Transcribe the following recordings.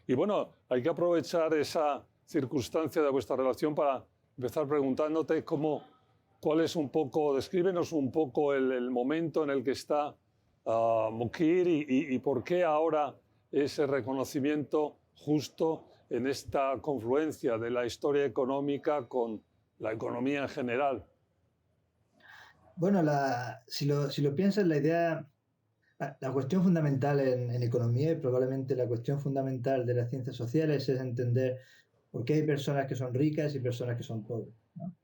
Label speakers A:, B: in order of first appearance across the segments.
A: Y bueno, hay que aprovechar esa circunstancia de vuestra relación para empezar preguntándote cuál es un poco, descríbenos un poco el momento en el que está Moukir y por qué ahora ese reconocimiento justo en esta confluencia de la historia económica con la economía en general.
B: Bueno, si lo piensas, la cuestión fundamental en economía y probablemente la cuestión fundamental de las ciencias sociales es entender por qué hay personas que son ricas y personas que son pobres, ¿no?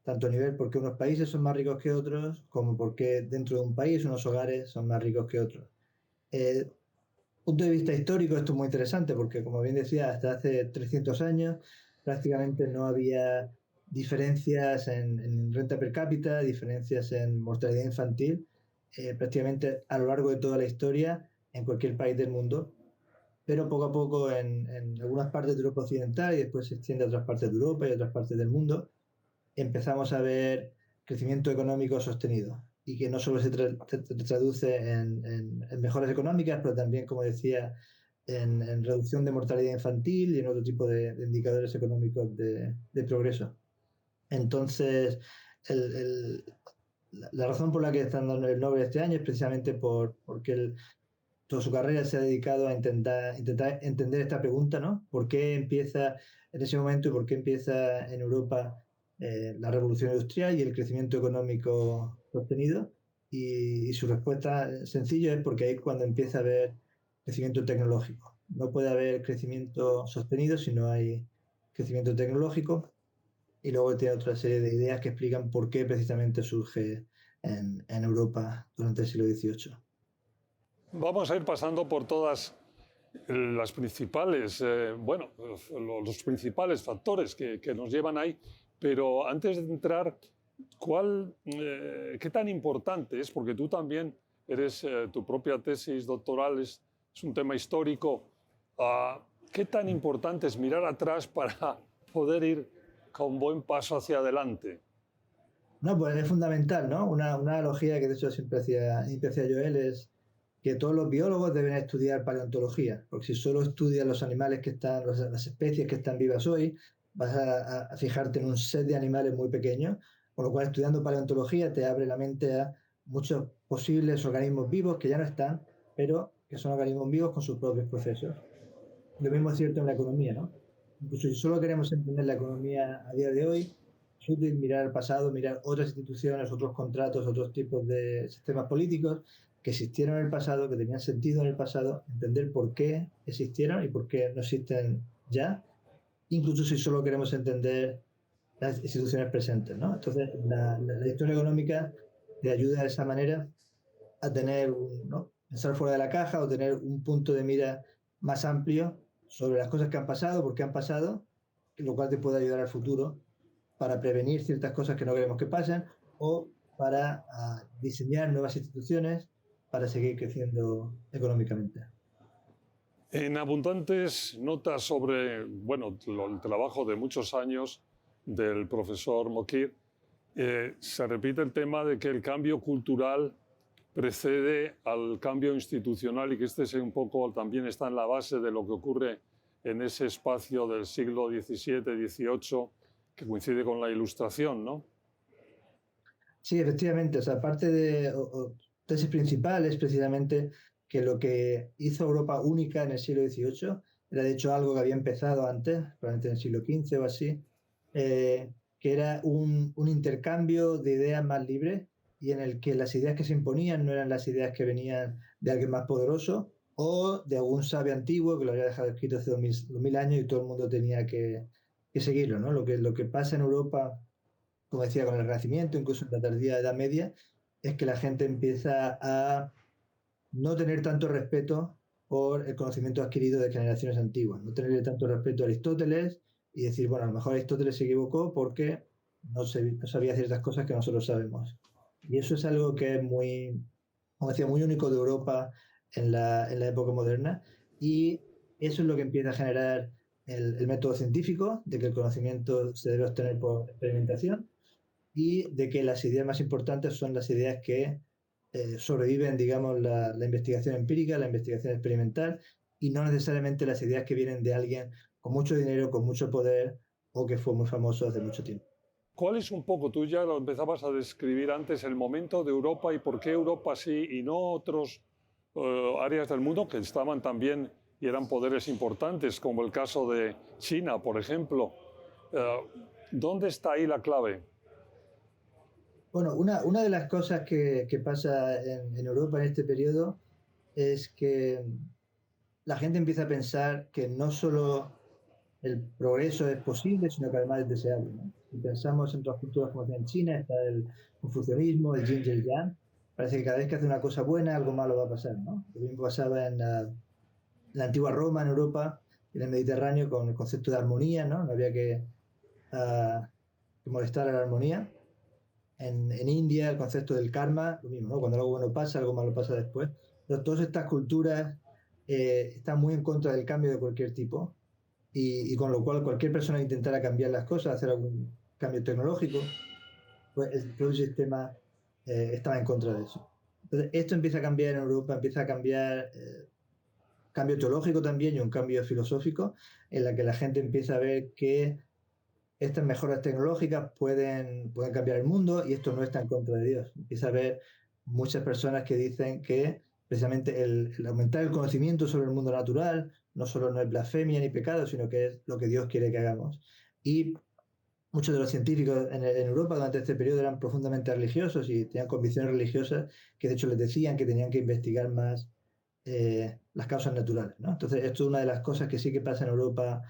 B: Tanto a nivel porque unos países son más ricos que otros, como porque dentro de un país unos hogares son más ricos que otros. Punto de vista histórico, esto es muy interesante porque, como bien decía, hasta hace 300 años prácticamente no había diferencias en renta per cápita, diferencias en mortalidad infantil, prácticamente a lo largo de toda la historia en cualquier país del mundo, pero poco a poco en algunas partes de Europa Occidental y después se extiende a otras partes de Europa y otras partes del mundo, empezamos a ver crecimiento económico sostenido y que no solo se traduce en mejoras económicas, pero también, como decía, en reducción de mortalidad infantil y en otro tipo de indicadores económicos de progreso. Entonces, el, el, la razón por la que están dando el Nobel este año es precisamente porque toda su carrera se ha dedicado a intentar entender esta pregunta, ¿no? ¿Por qué empieza en ese momento y por qué empieza en Europa la revolución industrial y el crecimiento económico sostenido? Y su respuesta sencilla es porque ahí es cuando empieza a haber crecimiento tecnológico. No puede haber crecimiento sostenido si no hay crecimiento tecnológico. Y luego tiene otra serie de ideas que explican por qué precisamente surge en Europa durante el siglo XVIII.
A: Vamos a ir pasando por todas las principales, los principales factores que nos llevan ahí, pero antes de entrar, ¿qué tan importante es? Porque tú también eres, tu propia tesis doctoral es un tema histórico. ¿Qué tan importante es mirar atrás para poder ir con buen paso hacia adelante?
B: No, pues es fundamental, ¿no? Una analogía que de hecho siempre hacía Joel es que todos los biólogos deben estudiar paleontología, porque si solo estudias los animales que están, las especies que están vivas hoy, vas a fijarte en un set de animales muy pequeño, con lo cual estudiando paleontología te abre la mente a muchos posibles organismos vivos que ya no están, pero que son organismos vivos con sus propios procesos. Lo mismo es cierto en la economía, ¿no? Incluso si solo queremos entender la economía a día de hoy, es útil mirar al pasado, mirar otras instituciones, otros contratos, otros tipos de sistemas políticos que existieron en el pasado, que tenían sentido en el pasado, entender por qué existieron y por qué no existen ya, incluso si solo queremos entender las instituciones presentes, ¿no? Entonces, la historia económica te ayuda de esa manera a tener ¿no? Pensar fuera de la caja o tener un punto de mira más amplio sobre las cosas que han pasado, por qué han pasado, lo cual te puede ayudar al futuro para prevenir ciertas cosas que no queremos que pasen o para diseñar nuevas instituciones para seguir creciendo económicamente.
A: En abundantes notas sobre el trabajo de muchos años del profesor Moukir, se repite el tema de que el cambio cultural precede al cambio institucional y que este es un poco también está en la base de lo que ocurre en ese espacio del siglo XVII, XVIII, que coincide con la Ilustración, ¿no?
B: Sí, efectivamente. O sea, parte de tesis principal es precisamente que lo que hizo Europa única en el siglo XVIII era de hecho algo que había empezado antes, probablemente en el siglo XV o así, que era un intercambio de ideas más libres y en el que las ideas que se imponían no eran las ideas que venían de alguien más poderoso o de algún sabio antiguo que lo había dejado escrito hace 2000 años y todo el mundo tenía que seguirlo, ¿no? Lo que pasa en Europa, como decía, con el Renacimiento, incluso en la tardía Edad Media, es que la gente empieza a no tener tanto respeto por el conocimiento adquirido de generaciones antiguas, no tenerle tanto respeto a Aristóteles y decir, bueno, a lo mejor Aristóteles se equivocó porque no sabía ciertas cosas que nosotros sabemos. Y eso es algo que es muy, como decía, muy único de Europa en la época moderna y eso es lo que empieza a generar el método científico, de que el conocimiento se debe obtener por experimentación y de que las ideas más importantes son las ideas que sobreviven, digamos, la investigación empírica, la investigación experimental y no necesariamente las ideas que vienen de alguien con mucho dinero, con mucho poder o que fue muy famoso hace mucho tiempo.
A: ¿Cuál es un poco, tú ya lo empezabas a describir antes, el momento de Europa y por qué Europa sí y no otros áreas del mundo que estaban también y eran poderes importantes, como el caso de China, por ejemplo? Eh, ¿Dónde está ahí la clave?
B: Bueno, una de las cosas que pasa en Europa en este periodo es que la gente empieza a pensar que no solo el progreso es posible, sino que además es deseable, ¿no? Si pensamos en otras culturas como en China, está el confucianismo, el yin y el yang, parece que cada vez que hace una cosa buena, algo malo va a pasar, ¿no? Lo mismo pasaba en la antigua Roma, en Europa, en el Mediterráneo, con el concepto de armonía, ¿no? No había ah, que molestar a la armonía. En India, el concepto del karma, lo mismo, ¿no? Cuando algo bueno pasa, algo malo pasa después. Pero todas estas culturas están muy en contra del cambio de cualquier tipo y con lo cual cualquier persona que intentara cambiar las cosas, hacer algún cambio tecnológico, pues el propio sistema estaba en contra de eso. Entonces, esto empieza a cambiar en Europa, empieza a cambiar, cambio teológico también y un cambio filosófico, en la que la gente empieza a ver que estas mejoras tecnológicas pueden cambiar el mundo y esto no está en contra de Dios. Empieza a haber muchas personas que dicen que precisamente el aumentar el conocimiento sobre el mundo natural no solo no es blasfemia ni pecado, sino que es lo que Dios quiere que hagamos. Y muchos de los científicos en Europa durante este periodo eran profundamente religiosos y tenían convicciones religiosas que de hecho les decían que tenían que investigar más las causas naturales, ¿no? Entonces, esto es una de las cosas que sí que pasa en Europa,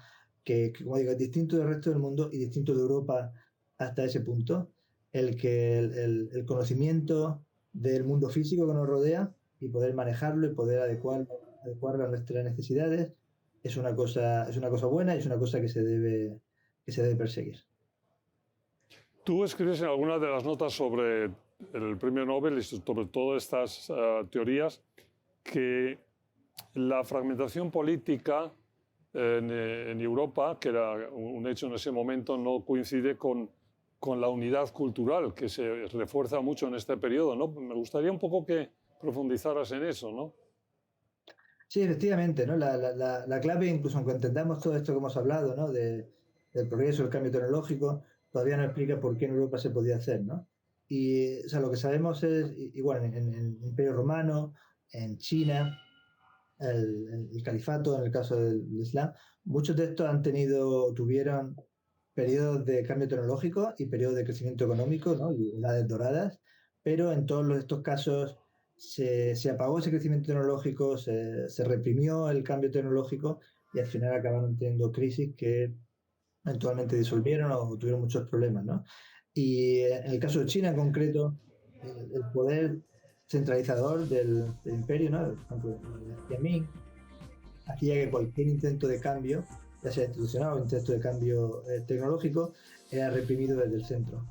B: que, como digo, es distinto del resto del mundo y distinto de Europa hasta ese punto, el que el conocimiento del mundo físico que nos rodea y poder manejarlo y poder adecuarlo a nuestras necesidades es una cosa buena y es una cosa que se debe perseguir.
A: Tú escribes en algunas de las notas sobre el premio Nobel y sobre todas estas teorías que la fragmentación política en Europa, que era un hecho en ese momento, no coincide con la unidad cultural que se refuerza mucho en este periodo, ¿no? Me gustaría un poco que profundizaras en eso, ¿no?
B: Sí, efectivamente, ¿no? La clave, incluso aunque entendamos todo esto que hemos hablado, ¿no? Del progreso, el cambio tecnológico, todavía no explica por qué en Europa se podía hacer, ¿no? Y o sea, lo que sabemos es, igual en el Imperio Romano, en China, el califato, en el caso del Islam, muchos de estos tuvieron periodos de cambio tecnológico y periodos de crecimiento económico, ¿no? Y edades doradas, pero en todos estos casos se apagó ese crecimiento tecnológico, se reprimió el cambio tecnológico y al final acabaron teniendo crisis que eventualmente disolvieron o tuvieron muchos problemas, ¿no? Y en el caso de China en concreto, el poder centralizador del imperio, ¿no? Por ejemplo, Jiang Zemin, hacía que cualquier intento de cambio, ya sea institucional o intento de cambio tecnológico, era reprimido desde el centro.